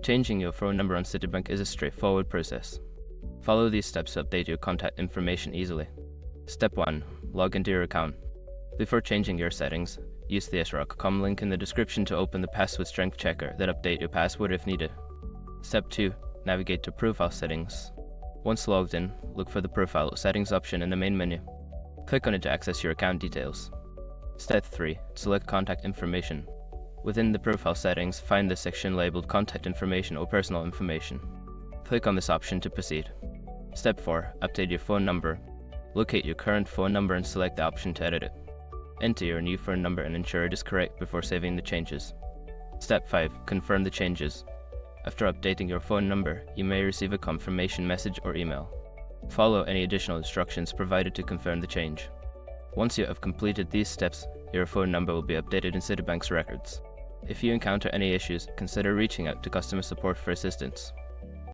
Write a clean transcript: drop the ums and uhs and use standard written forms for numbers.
Changing your phone number on Citibank is a straightforward process. Follow these steps to update your contact information easily. Step 1. Log into your account. Before changing your settings, use the srock.com link in the description to open the password strength checker, then update your password if needed. Step 2. Navigate to Profile Settings. Once logged in, look for the Profile Settings option in the main menu. Click on it to access your account details. Step 3. Select Contact Information. Within the profile settings, find the section labeled Contact Information or Personal Information. Click on this option to proceed. Step 4. Update your phone number. Locate your current phone number and select the option to edit it. Enter your new phone number and ensure it is correct before saving the changes. Step 5. Confirm the changes. After updating your phone number, you may receive a confirmation message or email. Follow any additional instructions provided to confirm the change. Once you have completed these steps, your phone number will be updated in Citibank's records. If you encounter any issues, consider reaching out to customer support for assistance.